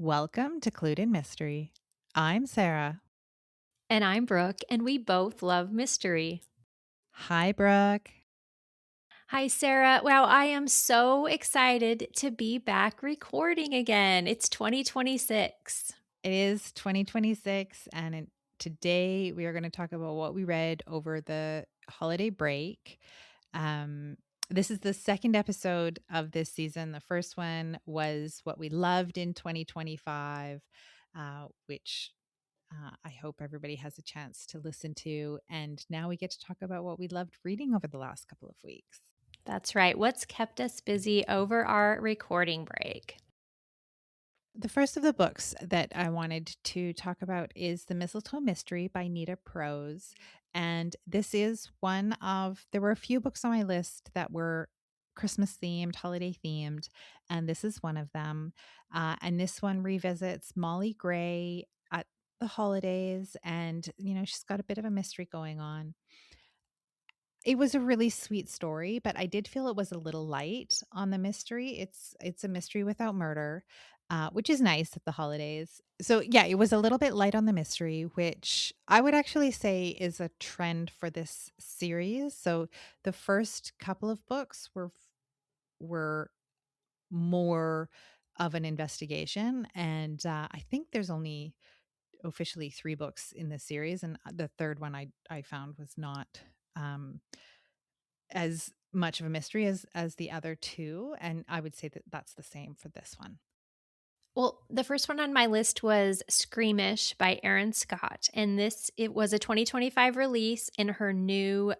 Welcome to Clued in Mystery. I'm Sarah. And I'm Brooke, and we both love mystery. Hi, Brooke. Hi, Sarah. Wow, I am so excited to be back recording again. It's 2026. It is 2026, and today we are going to talk about what we read over the holiday break. Um, this is the second episode of this season. The first one was what we loved in 2025, which I hope everybody has a chance to listen to. And now we get to talk about what we loved reading over the last couple of weeks. That's right. What's kept us busy over our recording break? The first of the books that I wanted to talk about is The Mistletoe Mystery by Nita Prose. And this is there were a few books on my list that were Christmas themed, holiday themed, and this is one of them. And this one revisits Molly Gray at the holidays, and, she's got a bit of a mystery going on. It was a really sweet story, but I did feel it was a little light on the mystery. It's a mystery without murder, which is nice at the holidays. So yeah, it was a little bit light on the mystery, which I would actually say is a trend for this series. So the first couple of books were more of an investigation, and I think there's only officially 3 books in this series, and the third one I found was not. Um, as much of a mystery as the other 2, and I would say that that's the same for this one. Well, the first one on my list was Screamish by Eryn Scott, and it was a 2025 release in her new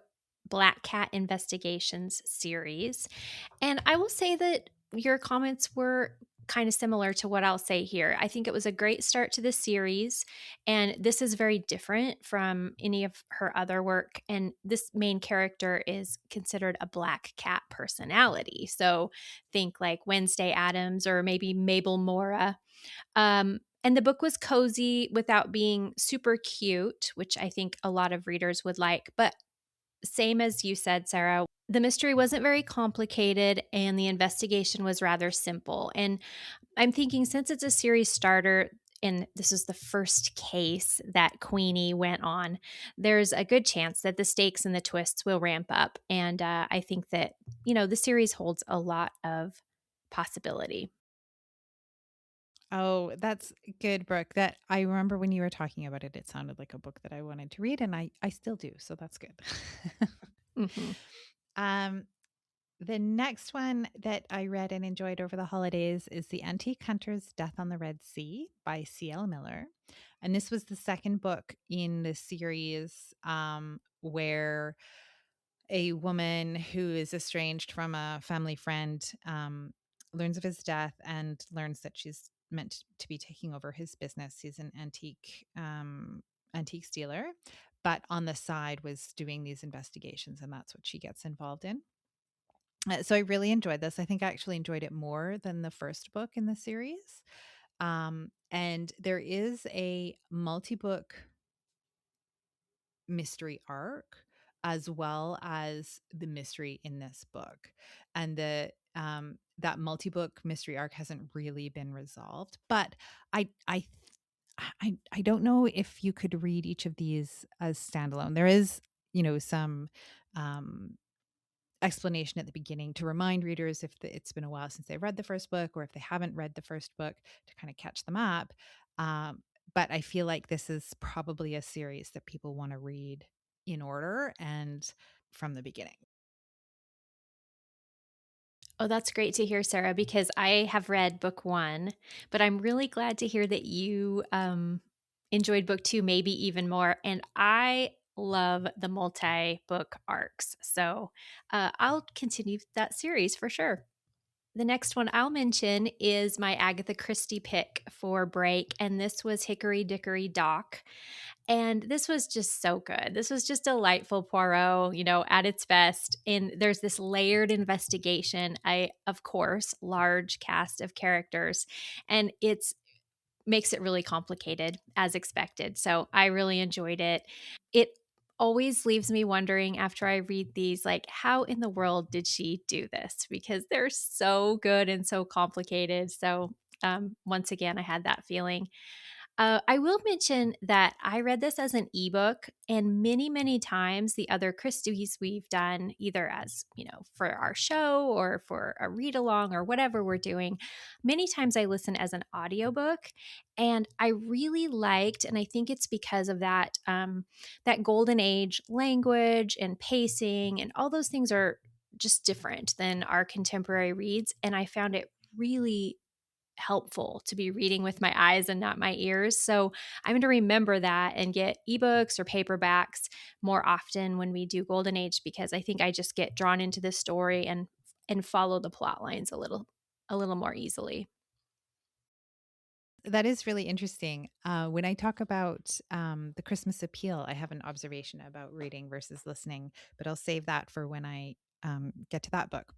Black Cat Investigations series. And I will say that your comments were kind of similar to what I'll say here. I think it was a great start to the series, and this is very different from any of her other work. And this main character is considered a black cat personality. So think like Wednesday Addams or maybe Mabel Mora. And the book was cozy without being super cute, which I think a lot of readers would like. But same as you said, Sarah, the mystery wasn't very complicated and the investigation was rather simple. And I'm thinking since it's a series starter and this is the first case that Queenie went on, there's a good chance that the stakes and the twists will ramp up. And I think that, the series holds a lot of possibility. Oh, that's good, Brooke. That I remember when you were talking about it, it sounded like a book that I wanted to read, and I still do, so that's good. Hmm. um, the next one that I read and enjoyed over the holidays is The Antique Hunter's Death on the Red Sea by C.L. Miller. And this was the second book in the series, where a woman who is estranged from a family friend learns of his death and learns that she's meant to be taking over his business. He's an antiques dealer, but on the side was doing these investigations, and that's what she gets involved in. So I really enjoyed this. I think I actually enjoyed it more than the first book in the series. And there is a multi-book mystery arc as well as the mystery in this book, and the that multi-book mystery arc hasn't really been resolved, but I don't know if you could read each of these as standalone. There is, some um explanation at the beginning to remind readers if it's been a while since they read the first book, or if they haven't read the first book, to kind of catch them up. Um, but I feel like this is probably a series that people want to read in order and from the beginning. Oh, that's great to hear, Sarah, because I have read book one, but I'm really glad to hear that you enjoyed book two, maybe even more. And I love the multi book arcs. So I'll continue that series for sure. The next one I'll mention is my Agatha Christie pick for break, and this was Hickory Dickory Dock. And this was just so good. This was just delightful Poirot, at its best. And there's this layered investigation. Of course, large cast of characters, and it's makes it really complicated as expected. So I really enjoyed it. It always leaves me wondering after I read these, like, how in the world did she do this? Because they're so good and so complicated. So Once again, I had that feeling. I will mention that I read this as an ebook, and many, many times the other Christies we've done, either as, for our show or for a read along or whatever we're doing, many times I listen as an audiobook. And I really liked, and I think it's because of that golden age language and pacing, and all those things are just different than our contemporary reads. And I found it really helpful to be reading with my eyes and not my ears. So I'm going to remember that and get ebooks or paperbacks more often when we do Golden Age, because I think I just get drawn into the story and follow the plot lines a little more easily. That is really interesting. When I talk about the Christmas appeal, I have an observation about reading versus listening, but I'll save that for when I get to that book.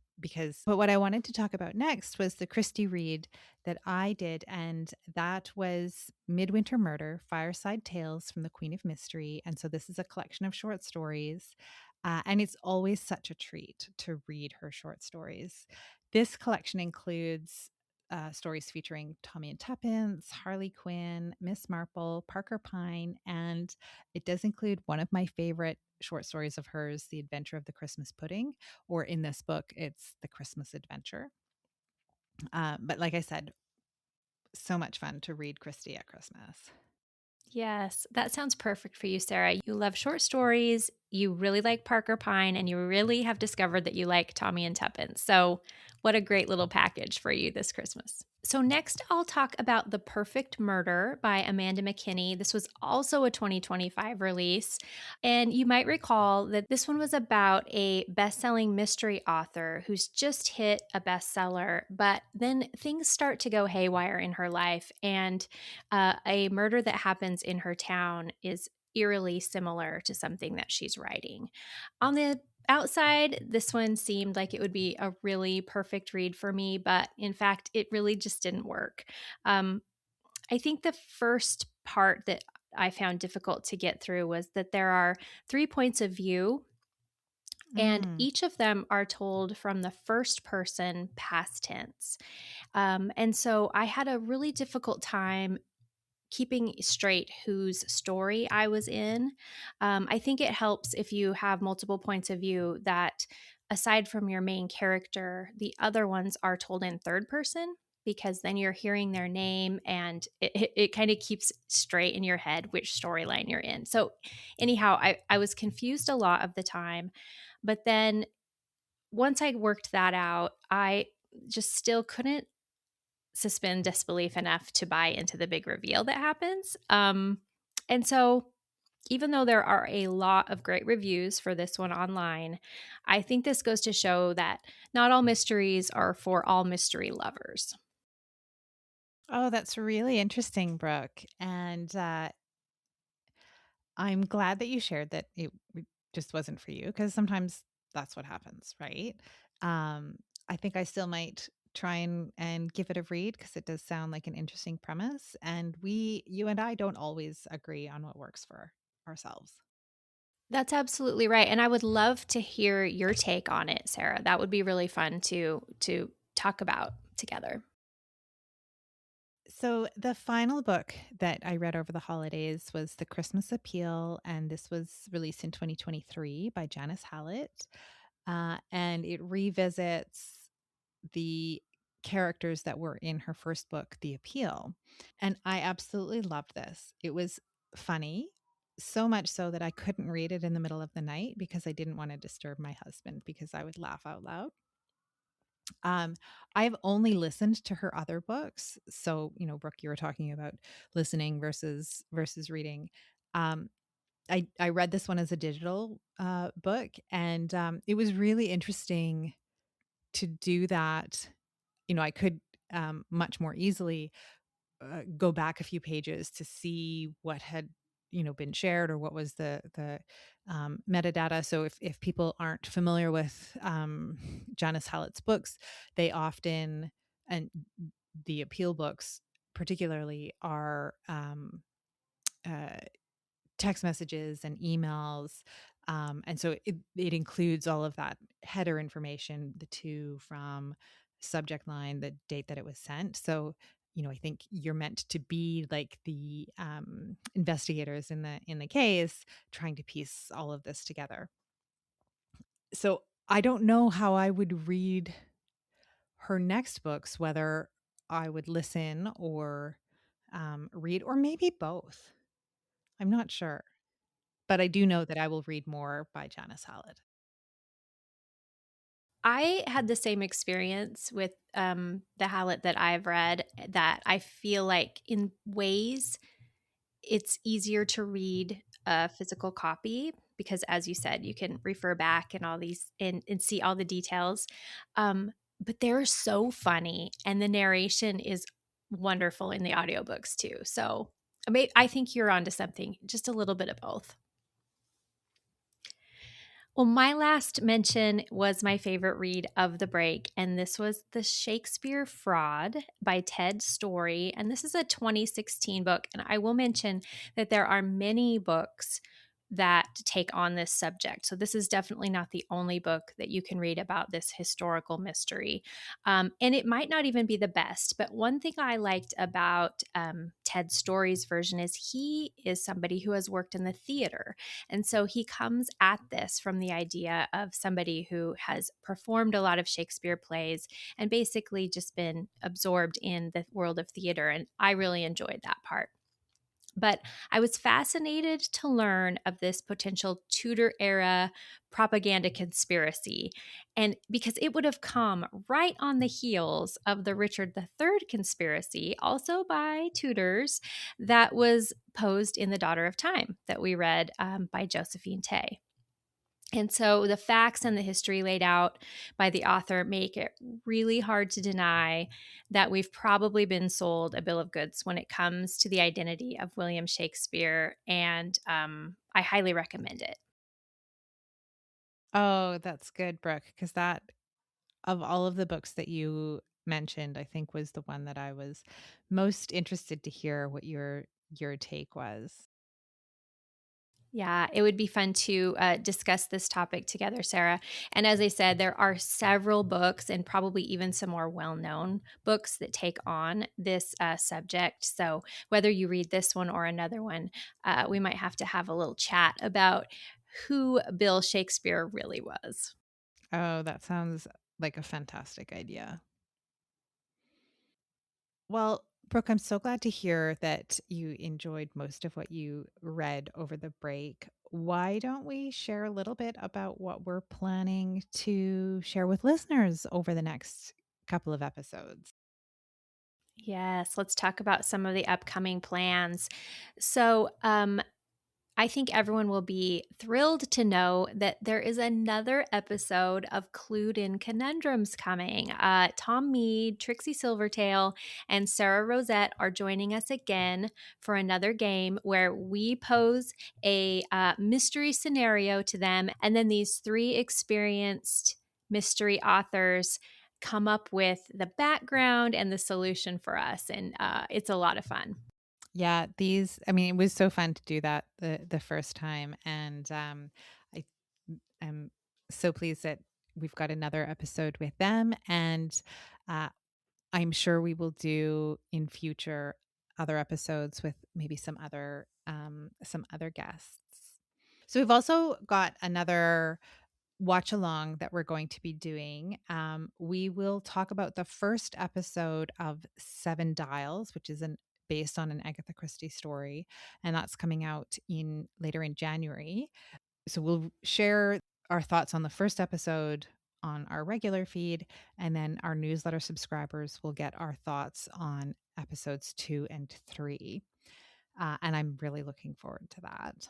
But what I wanted to talk about next was the Christie read that I did, and that was Midwinter Murder, Fireside Tales from the Queen of Mystery. And so this is a collection of short stories, and it's always such a treat to read her short stories. This collection includes stories featuring Tommy and Tuppence, Harley Quinn, Miss Marple, Parker Pine, and it does include one of my favorite short stories of hers, The Adventure of the Christmas Pudding, or in this book, it's The Christmas Adventure. But like I said, so much fun to read Christie at Christmas. Yes, that sounds perfect for you, Sarah. You love short stories, you really like Parker Pine, and you really have discovered that you like Tommy and Tuppence. So, what a great little package for you this Christmas. So, next, I'll talk about The Perfect Murder by Amanda McKinney. This was also a 2025 release. And you might recall that this one was about a best selling mystery author who's just hit a bestseller, but then things start to go haywire in her life. And a murder that happens in her town is eerily similar to something that she's writing. On the outside, this one seemed like it would be a really perfect read for me, but in fact, it really just didn't work. Um, I think the first part that I found difficult to get through was that there are 3 points of view, and Mm. each of them are told from the first person past tense. And so I had a really difficult time keeping straight whose story I was in. I think it helps if you have multiple points of view that aside from your main character, the other ones are told in third person, because then you're hearing their name and it kind of keeps straight in your head which storyline you're in. So, anyhow, I was confused a lot of the time. But then once I worked that out, I just still couldn't suspend disbelief enough to buy into the big reveal that happens. And so, even though there are a lot of great reviews for this one online, I think this goes to show that not all mysteries are for all mystery lovers. Oh, that's really interesting, Brooke. And I'm glad that you shared that just wasn't for you because sometimes that's what happens, right? Um, I think I still might try and give it a read because it does sound like an interesting premise. And you and I don't always agree on what works for ourselves. That's absolutely right. And I would love to hear your take on it, Sarah. That would be really fun to talk about together. So the final book that I read over the holidays was The Christmas Appeal, and this was released in 2023 by Janice Hallett. And it revisits the characters that were in her first book, The Appeal. And I absolutely loved this. It was funny, so much so that I couldn't read it in the middle of the night because I didn't want to disturb my husband because I would laugh out loud. Um, I've only listened to her other books. So, Brooke, you were talking about listening versus reading. Um, I read this one as a digital book, and it was really interesting to do that. I could much more easily go back a few pages to see what had been shared or what was the metadata. So if people aren't familiar with Janice Hallett's books, they often, and the appeal books particularly, are uh, text messages and emails. And so it includes all of that header information, the to, from, subject line, the date that it was sent. So I think you're meant to be like the investigators in the case, trying to piece all of this together. So I don't know how I would read her next books, whether I would listen or read, or maybe both. I'm not sure. But I do know that I will read more by Janice Hallett. I had the same experience with the Hallett that I've read, that I feel like in ways it's easier to read a physical copy because, as you said, you can refer back and all these and see all the details. But they're so funny, and the narration is wonderful in the audiobooks too. So I think you're onto something, just a little bit of both. Well, my last mention was my favorite read of the break, and this was The Shakespeare Fraud by Ted Story. And this is a 2016 book. And I will mention that there are many books that take on this subject. So this is definitely not the only book that you can read about this historical mystery. And it might not even be the best, but one thing I liked about Ted Story's version is he is somebody who has worked in the theater. And so he comes at this from the idea of somebody who has performed a lot of Shakespeare plays and basically just been absorbed in the world of theater. And I really enjoyed that part. But I was fascinated to learn of this potential Tudor era propaganda conspiracy. And because it would have come right on the heels of the Richard III conspiracy, also by Tudors, that was posed in The Daughter of Time that we read by Josephine Tay. And so the facts and the history laid out by the author make it really hard to deny that we've probably been sold a bill of goods when it comes to the identity of William Shakespeare. And I highly recommend it. Oh, that's good, Brooke, because that, of all of the books that you mentioned, I think was the one that I was most interested to hear what your take was. Yeah, it would be fun to discuss this topic together, Sarah. And as I said, there are several books and probably even some more well known books that take on this subject. So whether you read this one or another one, we might have to have a little chat about who Bill Shakespeare really was. Oh, that sounds like a fantastic idea. Well, Brooke, I'm so glad to hear that you enjoyed most of what you read over the break. Why don't we share a little bit about what we're planning to share with listeners over the next couple of episodes? Yes, let's talk about some of the upcoming plans. So, I think everyone will be thrilled to know that there is another episode of Clued In Conundrums coming. Tom Mead, Trixie Silvertail, and Sarah Rosette are joining us again for another game where we pose a mystery scenario to them, and then these three experienced mystery authors come up with the background and the solution for us. And it's a lot of fun. Yeah, I mean, it was so fun to do that the first time, and I am so pleased that we've got another episode with them, and uh, I'm sure we will do in future other episodes with maybe some other guests. So we've also got another watch along that we're going to be doing. We will talk about the first episode of Seven Dials, which is based on an Agatha Christie story, and that's coming out in later in January. So we'll share our thoughts on the first episode on our regular feed, and then our newsletter subscribers will get our thoughts on episodes 2 and 3. And I'm really looking forward to that.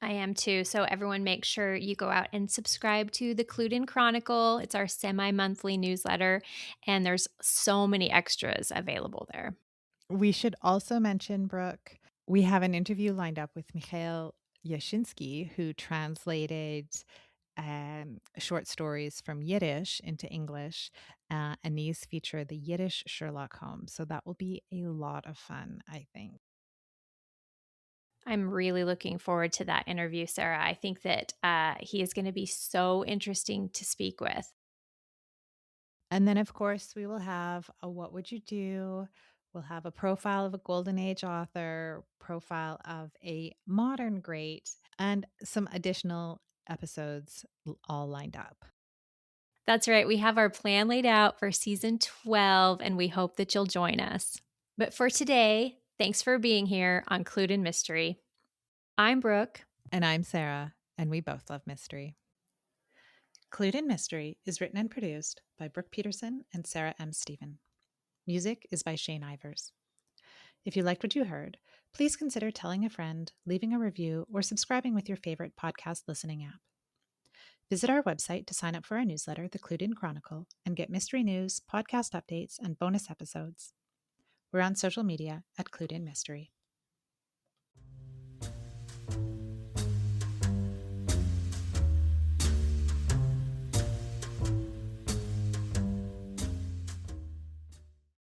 I am too. So, everyone, make sure you go out and subscribe to the Clued In Chronicle. It's our semi monthly newsletter, and there's so many extras available there. We should also mention, Brooke, we have an interview lined up with Mikhail Yashinsky, who translated short stories from Yiddish into English, and these feature the Yiddish Sherlock Holmes. So that will be a lot of fun, I think. I'm really looking forward to that interview, Sarah. I think that he is going to be so interesting to speak with. And then, of course, we will have a What Would You Do? We'll have a profile of a Golden Age author, profile of a modern great, and some additional episodes all lined up. That's right. We have our plan laid out for season 12, and we hope that you'll join us. But for today, thanks for being here on Clued in Mystery. I'm Brooke. And I'm Sarah, and we both love mystery. Clued in Mystery is written and produced by Brooke Peterson and Sarah M. Stephen. Music is by Shane Ivers. If you liked what you heard, please consider telling a friend, leaving a review, or subscribing with your favorite podcast listening app. Visit our website to sign up for our newsletter, The Clued In Chronicle, and get mystery news, podcast updates, and bonus episodes. We're on social media at Clued In Mystery.